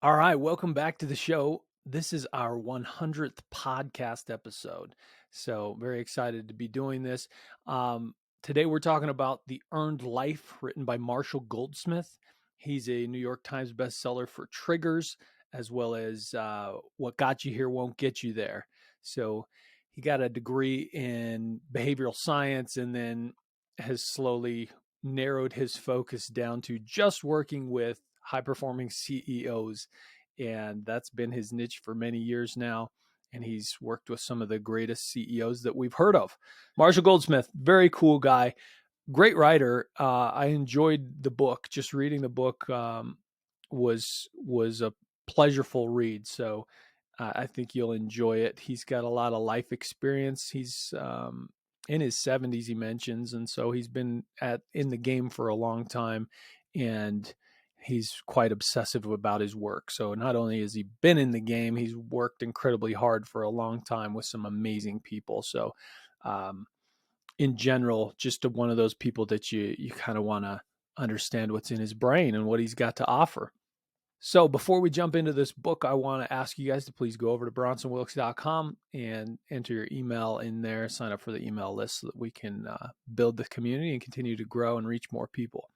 All right, welcome back to the show. This is our 100th podcast episode. So, very excited to be doing this. Today, we're talking about The Earned Life, written by Marshal Goldsmith. He's a New York Times bestseller for triggers, as well as What Got You Here Won't Get You There. So, he got a degree in behavioral science and then has slowly narrowed his focus down to just working with high performing CEOs. And that's been his niche for many years now. And he's worked with some of the greatest CEOs that we've heard of. Marshall Goldsmith, very cool guy, great writer. I enjoyed the book. Just reading the book was a pleasurable read. So I think you'll enjoy it. He's got a lot of life experience. He's in his 70s, he mentions, and so he's been in the game for a long time, and he's quite obsessive about his work. So not only has he been in the game, he's worked incredibly hard for a long time with some amazing people. So in general, just one of those people that you kind of want to understand what's in his brain and what he's got to offer. So before we jump into this book, I want to ask you guys to please go over to bronsonwilkes.com and enter your email in there, sign up for the email list so that we can build the community and continue to grow and reach more people.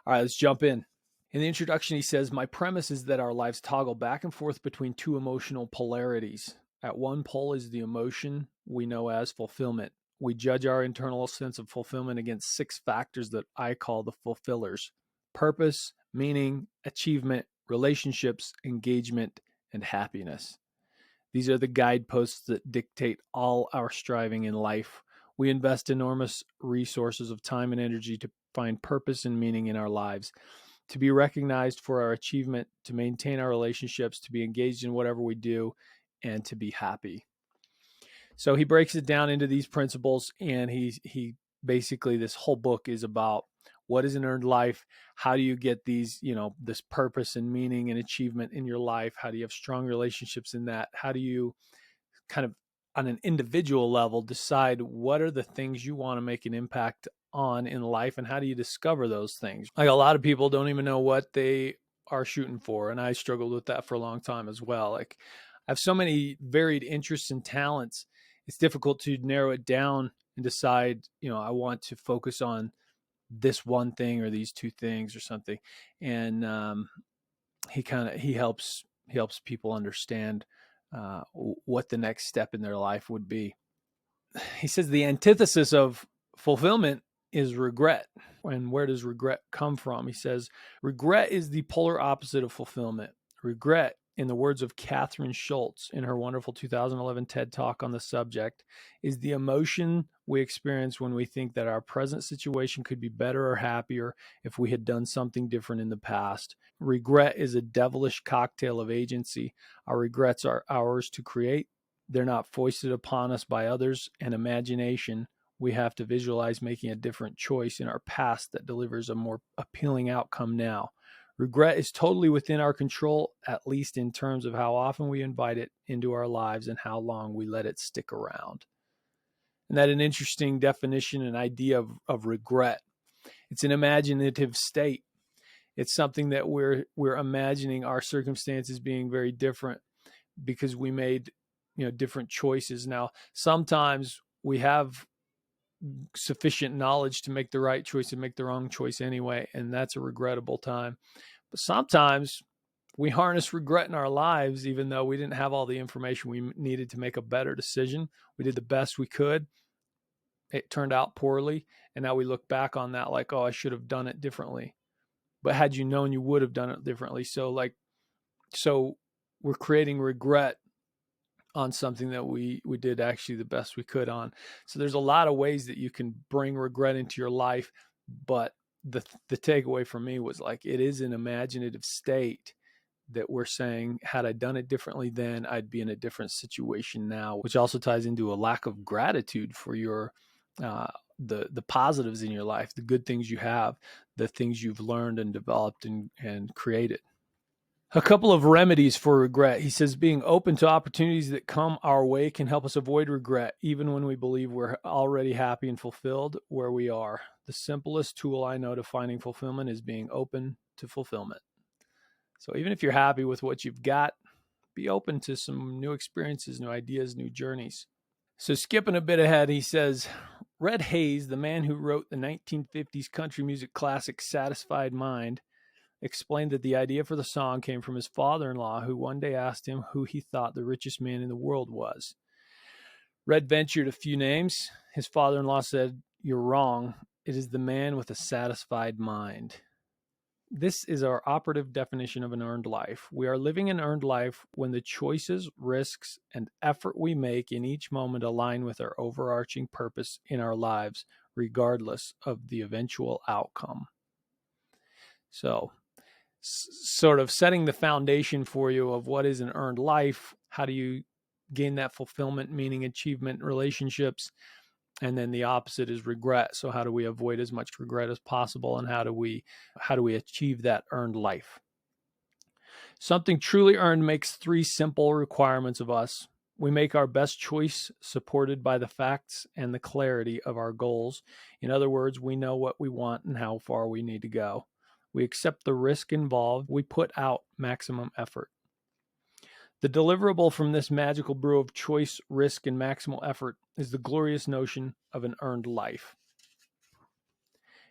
All right, let's jump in. In the introduction, he says, "My premise is that our lives toggle back and forth between two emotional polarities. At one pole is the emotion we know as fulfillment. We judge our internal sense of fulfillment against 6 factors that I call the fulfillers: purpose, meaning, achievement, relationships, engagement, and happiness. These are the guideposts that dictate all our striving in life. We invest enormous resources of time and energy to find purpose and meaning in our lives, to be recognized for our achievement, to maintain our relationships, to be engaged in whatever we do, and to be happy." So he breaks it down into these principles, and he basically, this whole book is about what is an earned life, how do you get these, this purpose and meaning and achievement in your life, how do you have strong relationships in that, how do you kind of on an individual level decide what are the things you want to make an impact on in life, and how do you discover those things. Like, a lot of people don't even know what they are shooting for, and I struggled with that for a long time as well. Like, I have so many varied interests and talents, it's difficult to narrow it down and decide, I want to focus on this one thing or these 2 things or something. And he helps people understand what the next step in their life would be. He says the antithesis of fulfillment is regret. And where does regret come from? He says regret is the polar opposite of fulfillment. Regret, in the words of Catherine Schultz in her wonderful 2011 TED Talk on the subject, is the emotion we experience when we think that our present situation could be better or happier if we had done something different in the past. Regret is a devilish cocktail of agency. Our regrets are ours to create. They're not foisted upon us by others and imagination. We have to visualize making a different choice in our past that delivers a more appealing outcome now. Regret is totally within our control, at least in terms of how often we invite it into our lives and how long we let it stick around. And that's an interesting definition and idea of regret. It's an imaginative state. It's something that we're imagining our circumstances being very different because we made different choices. Now, sometimes we have sufficient knowledge to make the right choice and make the wrong choice anyway, and that's a regrettable time. But sometimes we harness regret in our lives, even though we didn't have all the information we needed to make a better decision. We did the best we could. It turned out poorly, and now we look back on that like, oh, I should have done it differently. But had you known, you would have done it differently. So we're creating regret on something that we did actually the best we could on. So there's a lot of ways that you can bring regret into your life, but the takeaway for me was like, it is an imaginative state that we're saying, had I done it differently then, I'd be in a different situation now, which also ties into a lack of gratitude for your the positives in your life, the good things you have, the things you've learned and developed and created. A couple of remedies for regret. He says being open to opportunities that come our way can help us avoid regret, even when we believe we're already happy and fulfilled where we are. The simplest tool I know to finding fulfillment is being open to fulfillment. So even if you're happy with what you've got, be open to some new experiences, new ideas, new journeys. So skipping a bit ahead, he says, Red Hayes, the man who wrote the 1950s country music classic Satisfied Mind, explained that the idea for the song came from his father-in-law, who one day asked him who he thought the richest man in the world was. Red ventured a few names. His father-in-law said, "You're wrong. It is the man with a satisfied mind." This is our operative definition of an earned life. We are living an earned life when the choices, risks, and effort we make in each moment align with our overarching purpose in our lives, regardless of the eventual outcome. So, sort of setting the foundation for you of what is an earned life, how do you gain that fulfillment, meaning, achievement, relationships, and then the opposite is regret. So how do we avoid as much regret as possible, and how do we achieve that earned life? Something truly earned makes three simple requirements of us. We make our best choice supported by the facts and the clarity of our goals. In other words, we know what we want and how far we need to go. We accept the risk involved. We put out maximum effort. The deliverable from this magical brew of choice, risk, and maximal effort is the glorious notion of an earned life.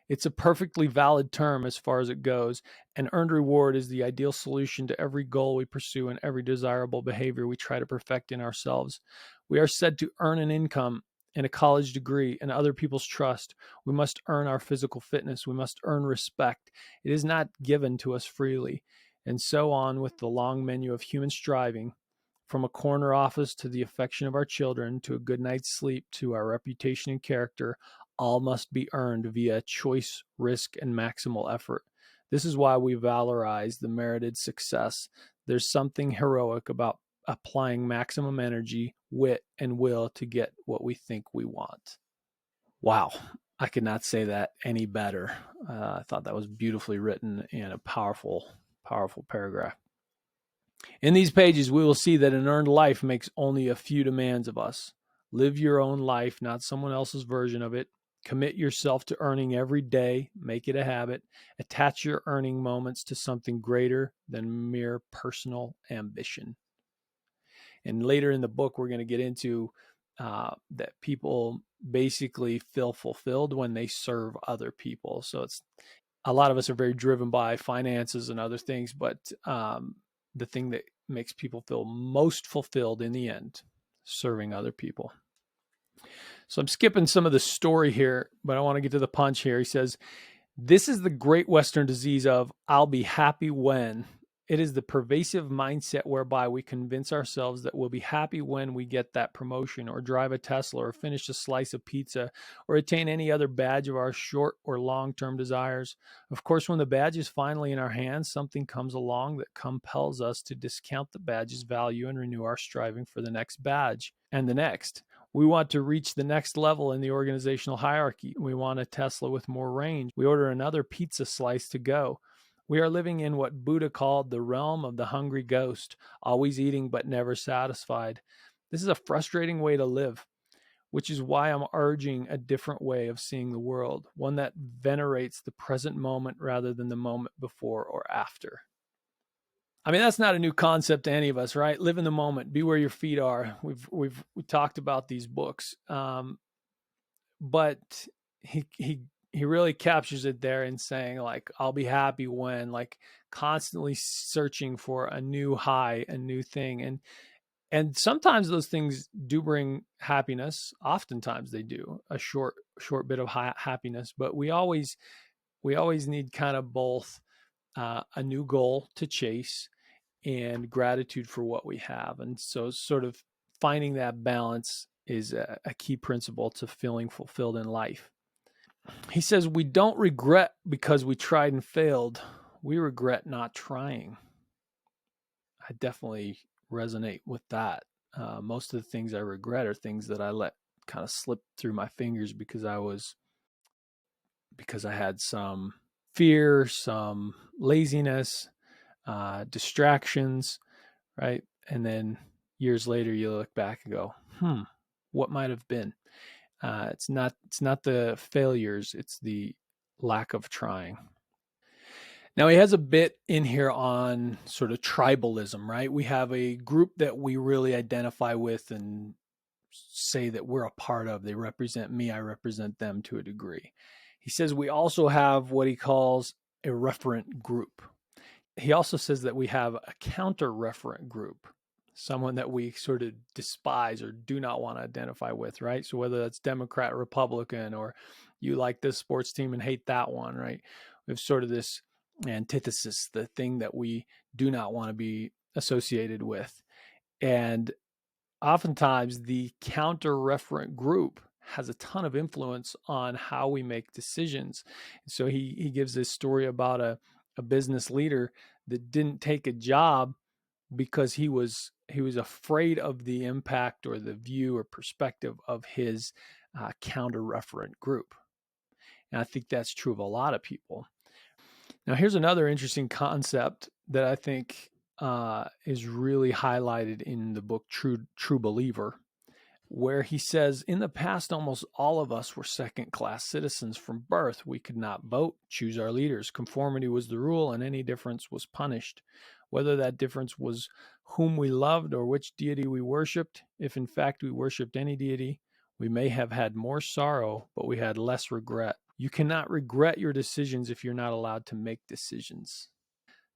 It's a perfectly valid term as far as it goes. An earned reward is the ideal solution to every goal we pursue and every desirable behavior we try to perfect in ourselves. We are said to earn an income and a college degree and other people's trust. We must earn our physical fitness. We must earn respect. It is not given to us freely. And so on with the long menu of human striving, from a corner office to the affection of our children, to a good night's sleep, to our reputation and character, all must be earned via choice, risk, and maximal effort. This is why we valorize the merited success. There's something heroic about applying maximum energy, wit, and will to get what we think we want. Wow, I could not say that any better. I thought that was beautifully written and a powerful, powerful paragraph. In these pages, we will see that an earned life makes only a few demands of us. Live your own life, not someone else's version of it. Commit yourself to earning every day. Make it a habit. Attach your earning moments to something greater than mere personal ambition. And later in the book, we're going to get into that people basically feel fulfilled when they serve other people. So it's a lot of us are very driven by finances and other things, but the thing that makes people feel most fulfilled in the end, serving other people. So I'm skipping some of the story here, but I want to get to the punch here. He says, this is the great Western disease of I'll be happy when. It is the pervasive mindset whereby we convince ourselves that we'll be happy when we get that promotion or drive a Tesla or finish a slice of pizza or attain any other badge of our short or long-term desires. Of course, when the badge is finally in our hands, something comes along that compels us to discount the badge's value and renew our striving for the next badge and the next. We want to reach the next level in the organizational hierarchy. We want a Tesla with more range. We order another pizza slice to go. We are living in what Buddha called the realm of the hungry ghost, always eating but never satisfied. This is a frustrating way to live, which is why I'm urging a different way of seeing the world, one that venerates the present moment rather than the moment before or after. I mean, that's not a new concept to any of us, right? Live in the moment, be where your feet are. We talked about these books, but he really captures it there in saying, like, I'll be happy when, like, constantly searching for a new high, a new thing. And sometimes those things do bring happiness. Oftentimes they do, a short bit of happiness, but we always need kind of both a new goal to chase and gratitude for what we have. And so sort of finding that balance is a key principle to feeling fulfilled in life. He says, we don't regret because we tried and failed. We regret not trying. I definitely resonate with that. Most of the things I regret are things that I let kind of slip through my fingers because I had some fear, some laziness, distractions, right? And then years later, you look back and go, what might have been? It's not the failures, it's the lack of trying. Now, he has a bit in here on sort of tribalism, right? We have a group that we really identify with and say that we're a part of. They represent me, I represent them to a degree. He says we also have what he calls a referent group. He also says that we have a counter referent group, someone that we sort of despise or do not want to identify with, right? So whether that's Democrat, or Republican, or you like this sports team and hate that one, right? We have sort of this antithesis, the thing that we do not want to be associated with. And oftentimes the counter referent group has a ton of influence on how we make decisions. So he gives this story about a business leader that didn't take a job because he was afraid of the impact or the view or perspective of his counter referent group. And I think that's true of a lot of people. Now, here's another interesting concept that I think is really highlighted in the book True Believer, where he says, in the past, almost all of us were second class citizens from birth. We could not vote, choose our leaders. Conformity was the rule, and any difference was punished. Whether that difference was whom we loved or which deity we worshiped, if in fact we worshiped any deity, we may have had more sorrow, but we had less regret. You cannot regret your decisions if you're not allowed to make decisions.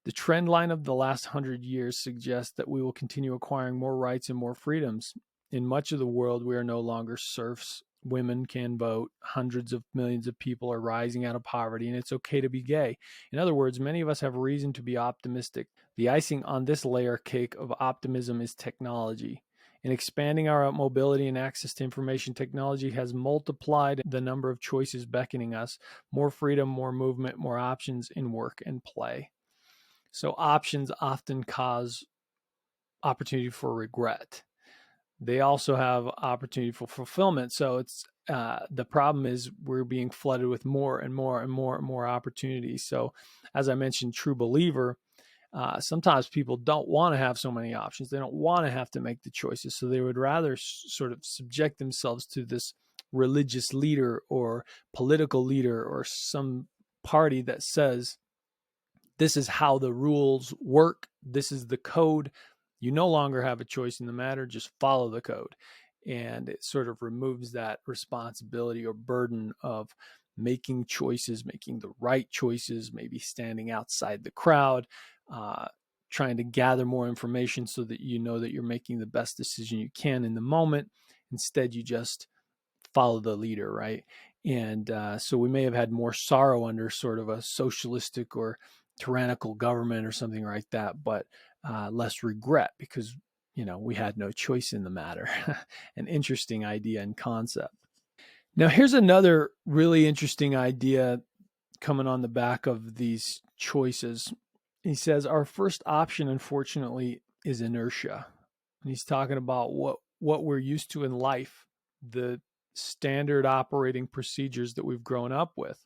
The trend line of the last 100 years suggests that we will continue acquiring more rights and more freedoms. In much of the world, we are no longer serfs. Women can vote. Hundreds of millions of people are rising out of poverty, and it's okay to be gay. In other words, many of us have reason to be optimistic. The icing on this layer cake of optimism is technology. In expanding our mobility and access to information, technology has multiplied the number of choices beckoning us. More freedom, more movement, more options in work and play. So options often cause opportunity for regret. They also have opportunity for fulfillment. So it's the problem is we're being flooded with more and more and more and more opportunities. So as I mentioned, True Believer, sometimes people don't want to have so many options. They don't want to have to make the choices. So they would rather sort of subject themselves to this religious leader or political leader or some party that says, this is how the rules work. This is the code. You no longer have a choice in the matter. Just follow the code. And it sort of removes that responsibility or burden of making choices, making the right choices, maybe standing outside the crowd, trying to gather more information so that you know that you're making the best decision you can in the moment. Instead, you just follow the leader, right? And so we may have had more sorrow under sort of a socialistic or tyrannical government or something like that, but less regret because, we had no choice in the matter. An interesting idea and concept. Now, here's another really interesting idea coming on the back of these choices. He says, our first option, unfortunately, is inertia. And he's talking about what we're used to in life, the standard operating procedures that we've grown up with.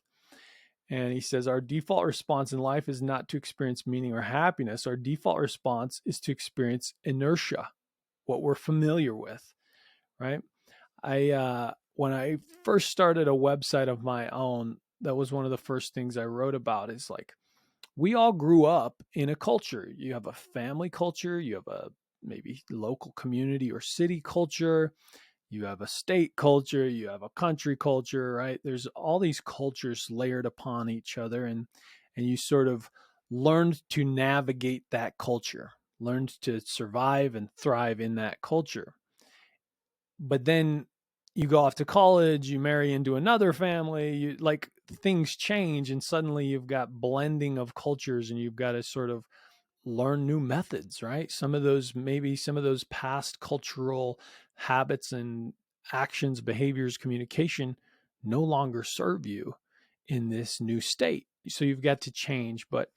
And he says, our default response in life is not to experience meaning or happiness. Our default response is to experience inertia, what we're familiar with, right? When I first started a website of my own, that was one of the first things I wrote about is like, we all grew up in a culture. You have a family culture, you have a maybe local community or city culture, you have a state culture, you have a country culture, right? There's all these cultures layered upon each other, and you sort of learned to navigate that culture, learned to survive and thrive in that culture. But then you go off to college, you marry into another family, you like things change, and suddenly you've got blending of cultures, and you've got to sort of learn new methods, right? Maybe some of those past cultural habits and actions, behaviors, communication no longer serve you in this new state. So you've got to change. But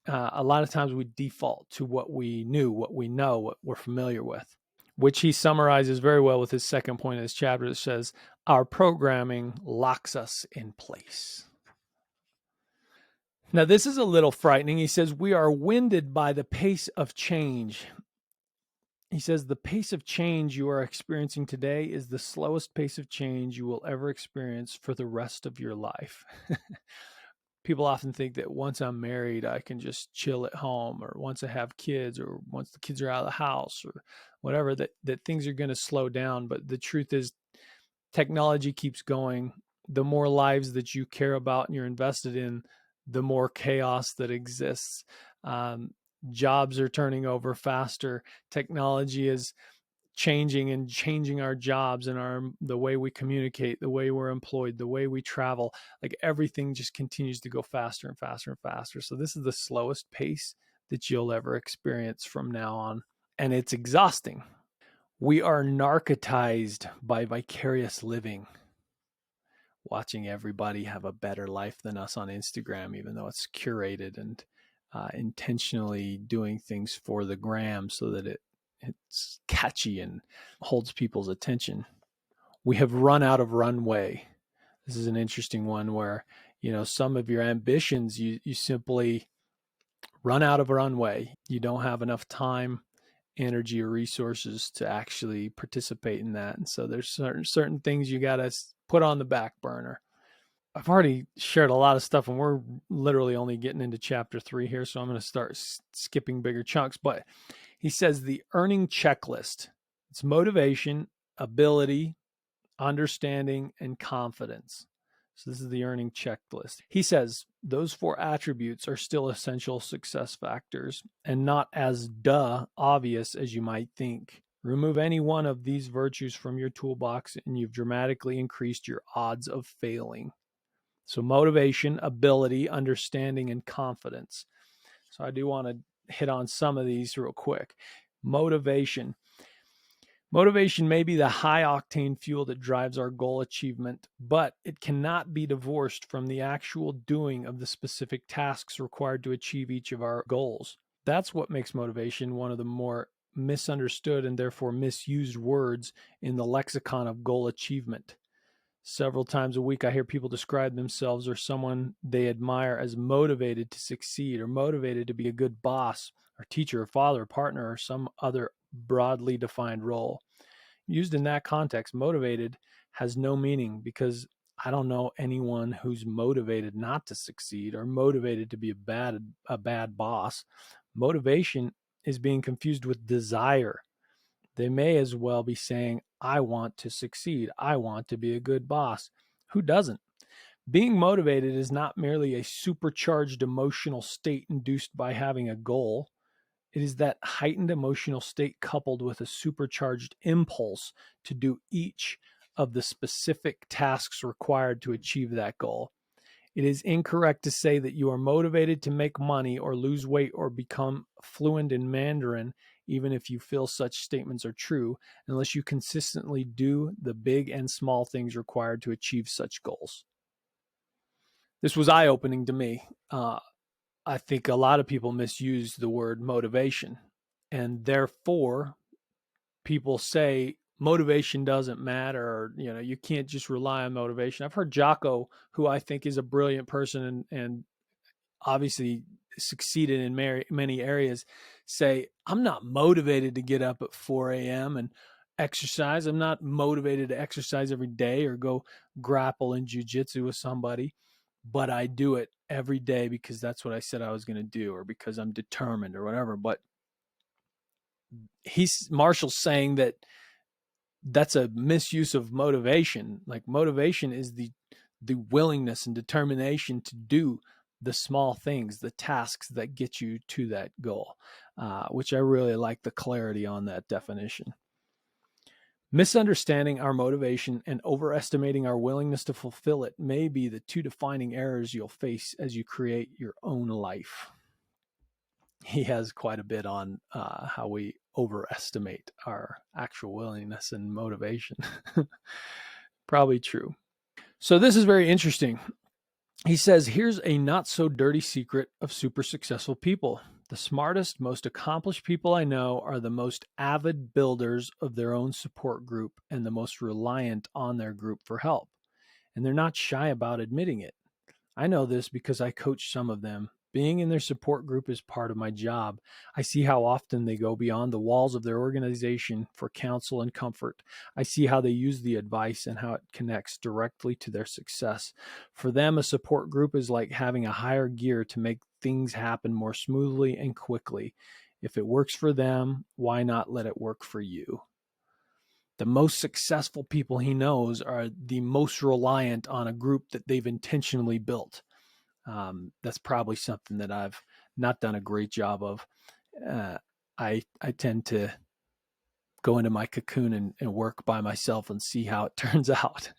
a lot of times we default to what we knew, what we know, what we're familiar with, which he summarizes very well with his second point in this chapter that says, our programming locks us in place. Now, this is a little frightening. He says, we are winded by the pace of change. He says, the pace of change you are experiencing today is the slowest pace of change you will ever experience for the rest of your life. people often think that once I'm married, I can just chill at home, or once I have kids, or once the kids are out of the house, or whatever, that things are going to slow down. But the truth is, technology keeps going. The more lives that you care about and you're invested in, the more chaos that exists. Um, Jobs are turning over faster. Technology is changing our jobs and the way we communicate, the way we're employed, the way we travel. Like everything just continues to go faster and faster and faster. So this is the slowest pace that you'll ever experience from now on, and it's exhausting. We are narcotized by vicarious living, watching everybody have a better life than us on Instagram, even though it's curated and intentionally doing things for the gram so that it's catchy and holds people's attention. We have run out of runway. This is an interesting one where, some of your ambitions, you simply run out of runway. You don't have enough time, energy, or resources to actually participate in that. And so there's certain things you got to put on the back burner. I've already shared a lot of stuff, and we're literally only getting into chapter 3 here, so I'm going to start skipping bigger chunks. But he says the earning checklist. It's motivation, ability, understanding, and confidence. So this is the earning checklist. He says those 4 attributes are still essential success factors and not as obvious as you might think. Remove any one of these virtues from your toolbox and you've dramatically increased your odds of failing. So motivation, ability, understanding, and confidence. So I do want to hit on some of these real quick. Motivation. Motivation may be the high octane fuel that drives our goal achievement, but it cannot be divorced from the actual doing of the specific tasks required to achieve each of our goals. That's what makes motivation one of the more misunderstood and therefore misused words in the lexicon of goal achievement. Several times a week, I hear people describe themselves or someone they admire as motivated to succeed or motivated to be a good boss or teacher or father or partner or some other broadly defined role. Used in that context, motivated has no meaning because I don't know anyone who's motivated not to succeed or motivated to be a bad boss. Motivation is being confused with desire. They may as well be saying, I want to succeed. I want to be a good boss. Who doesn't? Being motivated is not merely a supercharged emotional state induced by having a goal. It is that heightened emotional state coupled with a supercharged impulse to do each of the specific tasks required to achieve that goal. It is incorrect to say that you are motivated to make money or lose weight or become fluent in Mandarin, even if you feel such statements are true, unless you consistently do the big and small things required to achieve such goals. This was eye-opening to me. I think a lot of people misuse the word motivation, and therefore people say motivation doesn't matter, or you can't just rely on motivation. I've heard Jocko, who I think is a brilliant person and obviously succeeded in many areas, say, I'm not motivated to get up at 4 a.m. and exercise. I'm not motivated to exercise every day or go grapple in jiu-jitsu with somebody, but I do it every day because that's what I said I was going to do, or because I'm determined or whatever. But Marshall's saying that that's a misuse of motivation. Like, motivation is the willingness and determination to do the small things, the tasks that get you to that goal, which I really like the clarity on that definition. Misunderstanding our motivation and overestimating our willingness to fulfill it may be the 2 defining errors you'll face as you create your own life. He has quite a bit on how we overestimate our actual willingness and motivation. Probably true. So this is very interesting. He says, here's a not so dirty secret of super successful people. The smartest, most accomplished people I know are the most avid builders of their own support group and the most reliant on their group for help. And they're not shy about admitting it. I know this because I coach some of them Being in their support group is part of my job. I see how often they go beyond the walls of their organization for counsel and comfort. I see how they use the advice and how it connects directly to their success. For them, a support group is like having a higher gear to make things happen more smoothly and quickly. If it works for them, why not let it work for you? The most successful people he knows are the most reliant on a group that they've intentionally built. That's probably something that I've not done a great job of. I tend to go into my cocoon and work by myself and see how it turns out.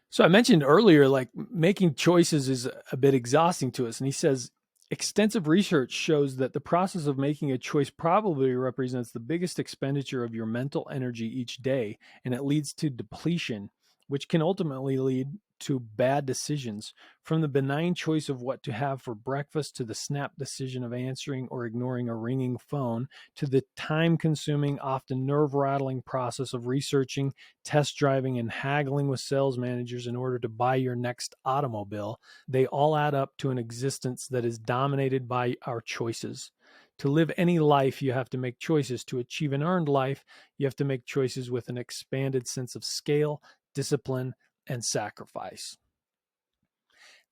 So I mentioned earlier, like making choices is a bit exhausting to us. And he says, extensive research shows that the process of making a choice probably represents the biggest expenditure of your mental energy each day, and it leads to depletion, which can ultimately lead to bad decisions. From the benign choice of what to have for breakfast to the snap decision of answering or ignoring a ringing phone to the time-consuming, often nerve-rattling process of researching, test driving, and haggling with sales managers in order to buy your next automobile, they all add up to an existence that is dominated by our choices. To live any life, you have to make choices. To achieve an earned life, you have to make choices with an expanded sense of scale, discipline, and sacrifice.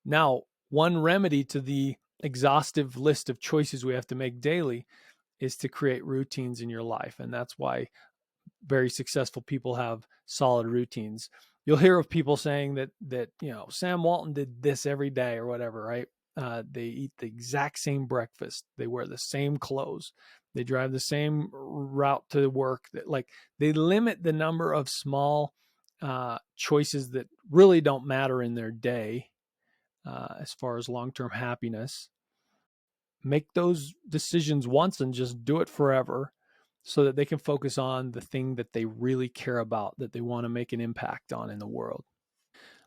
Now, one remedy to the exhaustive list of choices we have to make daily is to create routines in your life. And that's why very successful people have solid routines. You'll hear of people saying that Sam Walton did this every day or whatever, right? They eat the exact same breakfast. They wear the same clothes. They drive the same route to work. Like they limit the number of small choices that really don't matter in their day as far as long-term happiness. Make those decisions once and just do it forever so that they can focus on the thing that they really care about, that they want to make an impact on in the world.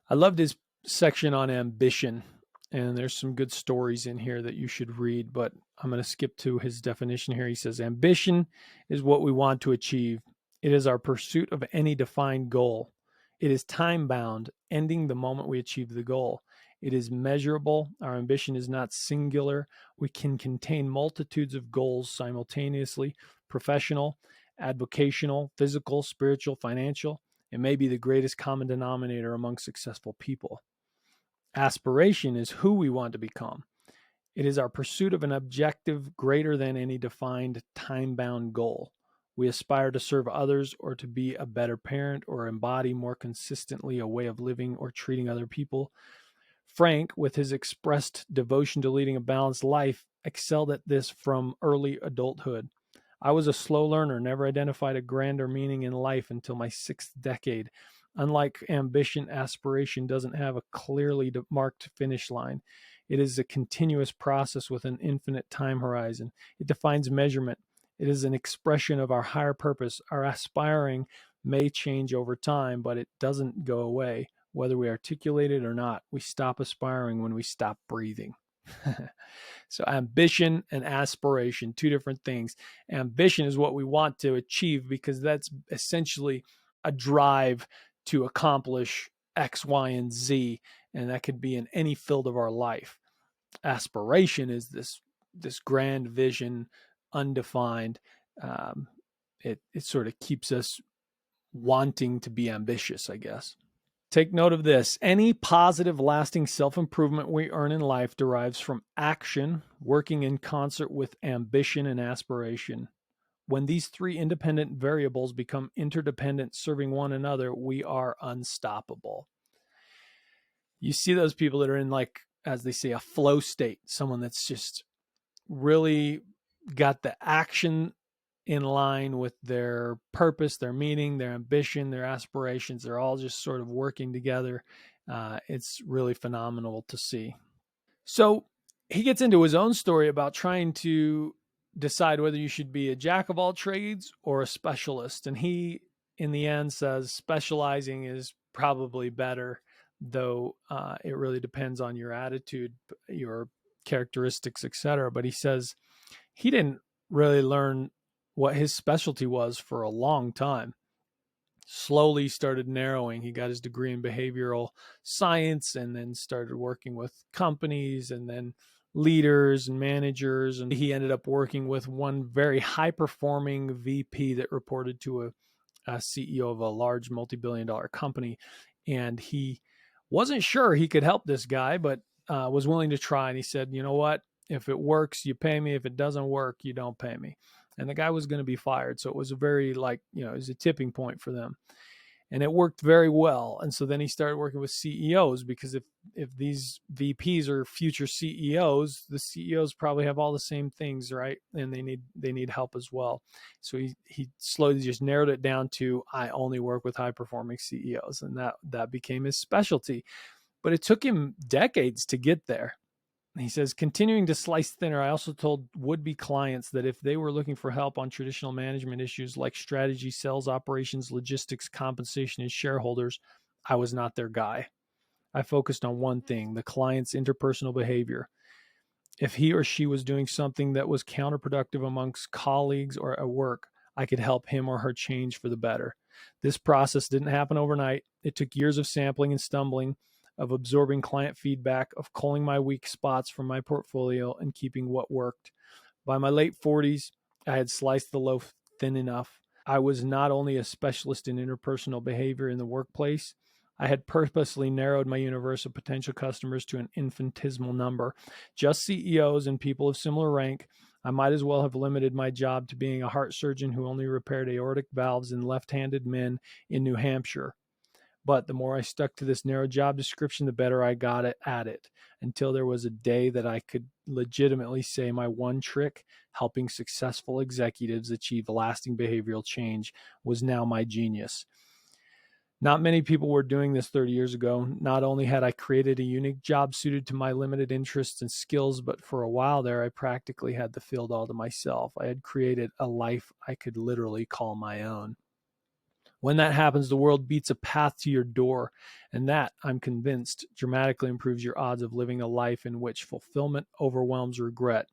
I loved his section on ambition, and there's some good stories in here that you should read, but I'm going to skip to his definition here. He says, ambition is what we want to achieve. It is our pursuit of any defined goal. It is time-bound, ending the moment we achieve the goal. It is measurable. Our ambition is not singular. We can contain multitudes of goals simultaneously, professional, avocational, physical, spiritual, financial. It may be the greatest common denominator among successful people. Aspiration is who we want to become. It is our pursuit of an objective greater than any defined time-bound goal. We aspire to serve others or to be a better parent or embody more consistently a way of living or treating other people. Frank, with his expressed devotion to leading a balanced life, excelled at this from early adulthood. I was a slow learner, never identified a grander meaning in life until my 6th decade. Unlike ambition, aspiration doesn't have a clearly marked finish line. It is a continuous process with an infinite time horizon. It defines measurement. It is an expression of our higher purpose. Our aspiring may change over time, but it doesn't go away. Whether we articulate it or not, we stop aspiring when we stop breathing. So ambition and aspiration, two different things. Ambition is what we want to achieve because that's essentially a drive to accomplish X, Y, and Z, and that could be in any field of our life. Aspiration is this grand vision, undefined. It sort of keeps us wanting to be ambitious, I guess. Take note of this. Any positive, lasting self-improvement we earn in life derives from action, working in concert with ambition and aspiration. When these three independent variables become interdependent, serving one another, we are unstoppable. You see those people that are in, like, as they say, a flow state, someone that's just really got the action in line with their purpose, their meaning, their ambition, their aspirations. They're all just sort of working together. It's really phenomenal to see. So he gets into his own story about trying to decide whether you should be a jack of all trades or a specialist. And he, in the end, says specializing is probably better, though it really depends on your attitude, your characteristics, etc. But he says he didn't really learn what his specialty was for a long time. Slowly started narrowing. He got his degree in behavioral science and then started working with companies and then leaders and managers. And he ended up working with one very high performing VP that reported to a CEO of a large multi-billion dollar company. And he wasn't sure he could help this guy, but was willing to try. And he said, you know what? If it works, you pay me. If it doesn't work, you don't pay me. And the guy was going to be fired. So it was a very it was a tipping point for them. And it worked very well. And so then he started working with CEOs, because if these VPs are future CEOs, the CEOs probably have all the same things, right? And they need help as well. So he slowly just narrowed it down to, I only work with high performing CEOs, and that became his specialty. But it took him decades to get there. He says, continuing to slice thinner, I also told would-be clients that if they were looking for help on traditional management issues like strategy, sales, operations, logistics, compensation, and shareholders, I was not their guy. I focused on one thing, the client's interpersonal behavior. If he or she was doing something that was counterproductive amongst colleagues or at work, I could help him or her change for the better. This process didn't happen overnight. It took years of sampling and stumbling, of absorbing client feedback, of culling my weak spots from my portfolio and keeping what worked. By my late 40s, I had sliced the loaf thin enough. I was not only a specialist in interpersonal behavior in the workplace, I had purposely narrowed my universe of potential customers to an infinitesimal number. Just CEOs and people of similar rank. I might as well have limited my job to being a heart surgeon who only repaired aortic valves in left-handed men in New Hampshire. But the more I stuck to this narrow job description, the better I got at it, until there was a day that I could legitimately say my one trick, helping successful executives achieve lasting behavioral change, was now my genius. Not many people were doing this 30 years ago. Not only had I created a unique job suited to my limited interests and skills, but for a while there, I practically had the field all to myself. I had created a life I could literally call my own. When that happens, the world beats a path to your door, and that, I'm convinced, dramatically improves your odds of living a life in which fulfillment overwhelms regret.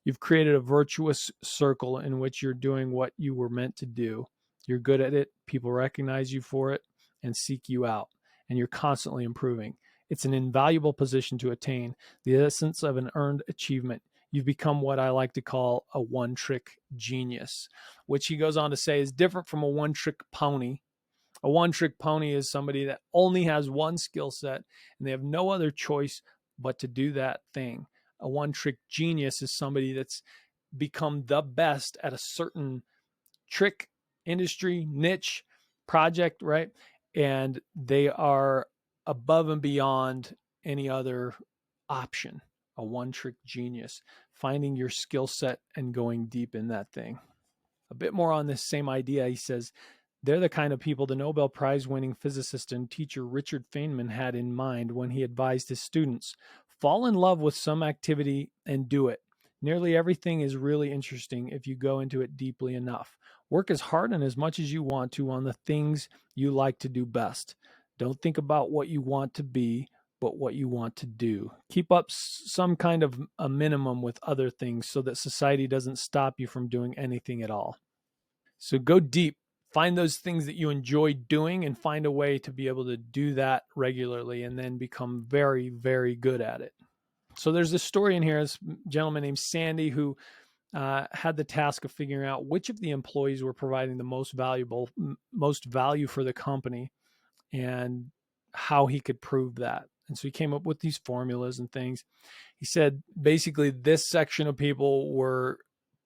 You've created a virtuous circle in which you're doing what you were meant to do. You're good at it, people recognize you for it and seek you out, and you're constantly improving. It's an invaluable position to attain, the essence of an earned achievement. You've become what I like to call a one-trick genius, which he goes on to say is different from a one-trick pony. A one-trick pony is somebody that only has one skill set and they have no other choice but to do that thing. A one-trick genius is somebody that's become the best at a certain trick, industry, niche, project, right? And they are above and beyond any other option. A one-trick genius, finding your skill set and going deep in that thing. A bit more on this same idea, he says, they're the kind of people the Nobel Prize winning physicist and teacher Richard Feynman had in mind when he advised his students, fall in love with some activity and do it. Nearly everything is really interesting if you go into it deeply enough. Work as hard and as much as you want to on the things you like to do best. Don't think about what you want to be, but what you want to do. Keep up some kind of a minimum with other things so that society doesn't stop you from doing anything at all. So go deep, find those things that you enjoy doing and find a way to be able to do that regularly and then become very, very good at it. So there's this story in here, this gentleman named Sandy who had the task of figuring out which of the employees were providing the most value for the company and how he could prove that. And so he came up with these formulas and things. He said, basically, this section of people were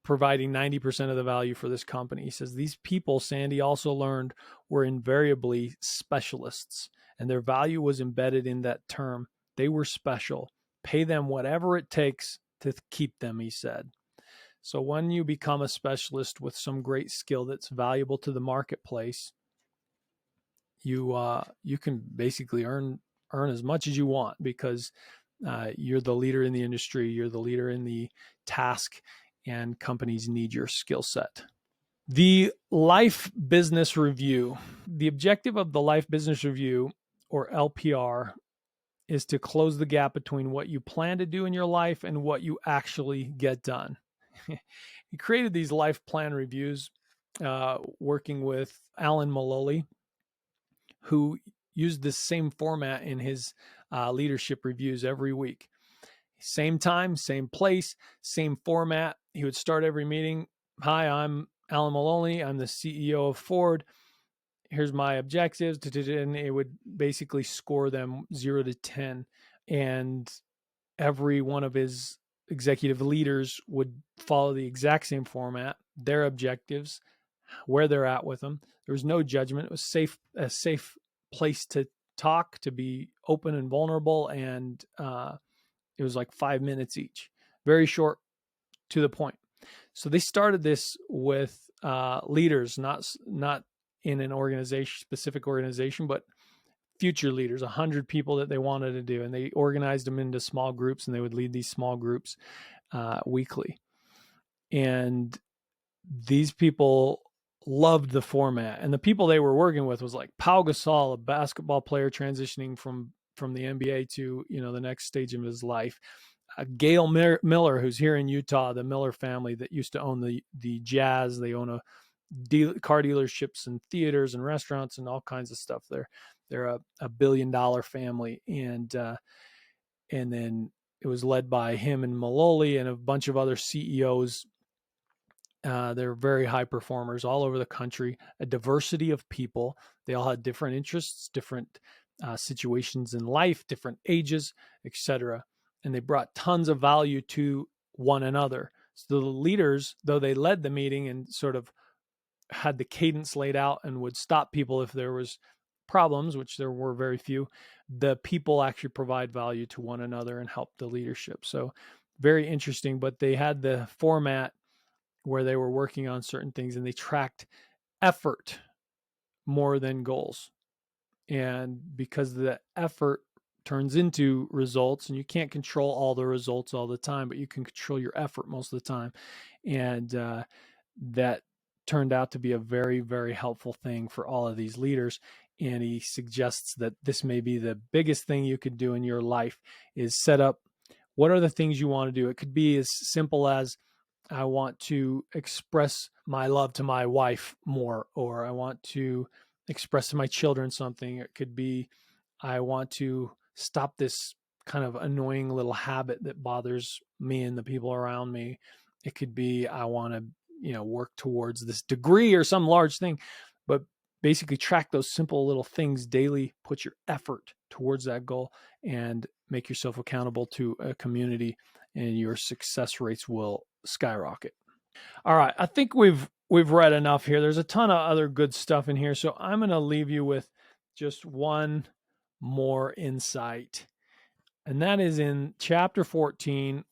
providing 90% of the value for this company. He says, these people, Sandy also learned, were invariably specialists, and their value was embedded in that term. They were special. Pay them whatever it takes to keep them, he said. So when you become a specialist with some great skill that's valuable to the marketplace, you can basically earn as much as you want because you're the leader in the industry, you're the leader in the task, and companies need your skill set. The Life Business Review. The objective of the Life Business Review, or LPR, is to close the gap between what you plan to do in your life and what you actually get done. He created these life plan reviews working with Alan Maloney, who used this same format in his leadership reviews every week. Same time, same place, same format. He would start every meeting. Hi, I'm Alan Maloney. I'm the CEO of Ford. Here's my objectives. And it would basically score them 0 to 10. And every one of his executive leaders would follow the exact same format, their objectives, where they're at with them. There was no judgment. It was a safe place to talk, to be open and vulnerable. And it was like 5 minutes each, very short, to the point. So they started this with leaders, not in an specific organization, but future leaders, 100 people that they wanted to do. And they organized them into small groups, and they would lead these small groups weekly. And these people loved the format. And the people they were working with was like Pau Gasol, a basketball player transitioning from the NBA to, the next stage of his life. Gail Miller, who's here in Utah, the Miller family that used to own the Jazz. They own car dealerships and theaters and restaurants and all kinds of stuff. They're a $1 billion family, and then it was led by him and Maloli and a bunch of other CEOs. They're very high performers all over the country, a diversity of people. They all had different interests, different situations in life, different ages, etc. And they brought tons of value to one another. So the leaders, though they led the meeting and sort of had the cadence laid out and would stop people if there was problems, which there were very few, the people actually provide value to one another and help the leadership. So very interesting. But they had the format where they were working on certain things, and they tracked effort more than goals. And because the effort turns into results, and you can't control all the results all the time, but you can control your effort most of the time. And that turned out to be a very, very helpful thing for all of these leaders. And he suggests that this may be the biggest thing you could do in your life, is set up what are the things you want to do. It could be as simple as, I want to express my love to my wife more, or I want to express to my children something. It could be, I want to stop this kind of annoying little habit that bothers me and the people around me. It could be, I want to, work towards this degree or some large thing. But basically track those simple little things daily, put your effort towards that goal, and make yourself accountable to a community, and your success rates will skyrocket. All right, I think we've read enough here. There's a ton of other good stuff in here, so I'm going to leave you with just one more insight, and that is in chapter 14,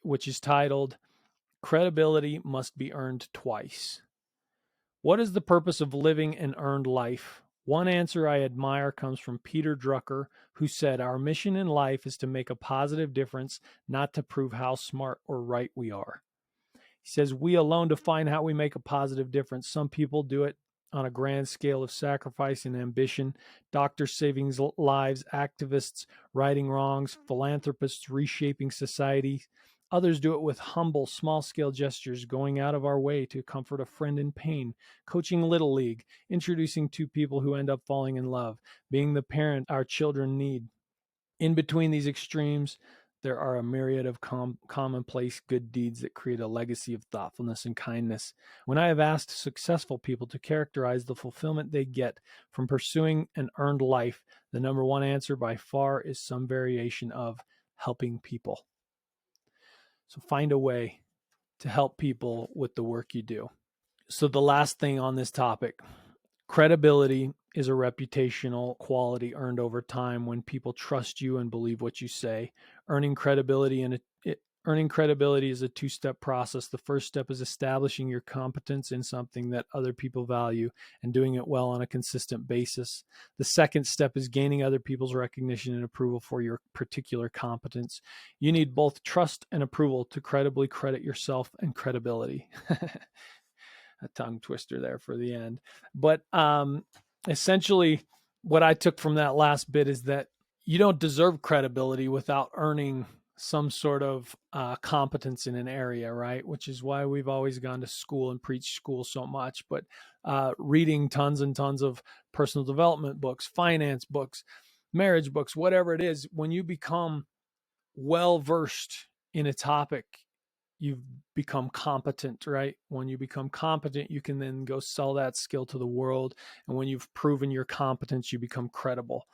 which is titled "Credibility Must Be Earned Twice." What is the purpose of living an earned life? One answer I admire comes from Peter Drucker, who said, "Our mission in life is to make a positive difference, not to prove how smart or right we are." He says, we alone define how we make a positive difference. Some people do it on a grand scale of sacrifice and ambition. Doctors saving lives, activists righting wrongs, philanthropists reshaping society. Others do it with humble, small-scale gestures, going out of our way to comfort a friend in pain, coaching Little League, introducing two people who end up falling in love, being the parent our children need. In between these extremes, there are a myriad of commonplace good deeds that create a legacy of thoughtfulness and kindness. When I have asked successful people to characterize the fulfillment they get from pursuing an earned life, the number one answer by far is some variation of helping people. So find a way to help people with the work you do. So the last thing on this topic, credibility is a reputational quality earned over time when people trust you and believe what you say. Earning credibility is a two-step process. The first step is establishing your competence in something that other people value and doing it well on a consistent basis. The second step is gaining other people's recognition and approval for your particular competence. You need both trust and approval to credibly credit yourself and credibility. A tongue twister there for the end. But essentially, what I took from that last bit is that you don't deserve credibility without earning some sort of competence in an area, right? Which is why we've always gone to school and preached school so much. But reading tons and tons of personal development books, finance books, marriage books, whatever it is, when you become well versed in a topic, you've become competent, right? When you become competent, you can then go sell that skill to the world. And when you've proven your competence, you become credible.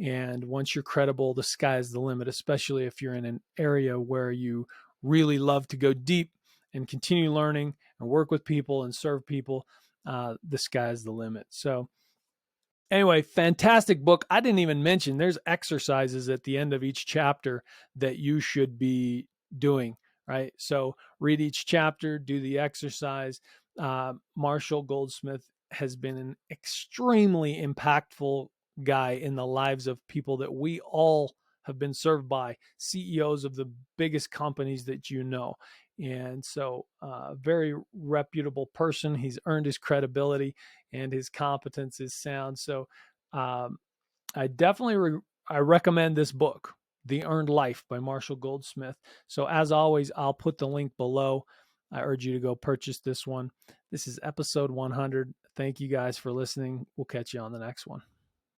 And once you're credible, the sky's the limit, especially if you're in an area where you really love to go deep and continue learning and work with people and serve people. The sky's the limit. So, anyway, fantastic book. I didn't even mention there's exercises at the end of each chapter that you should be doing, right? So read each chapter, do the exercise. Marshal Goldsmith has been an extremely impactful guy in the lives of people that we all have been served by, CEOs of the biggest companies that you know. And so, very reputable person. He's earned his credibility and his competence is sound. So, um, I definitely I recommend this book, The Earned Life by Marshall Goldsmith. So as always, I'll put the link below. I urge you to go purchase this one. This is episode 100. Thank you guys for listening. We'll catch you on the next one.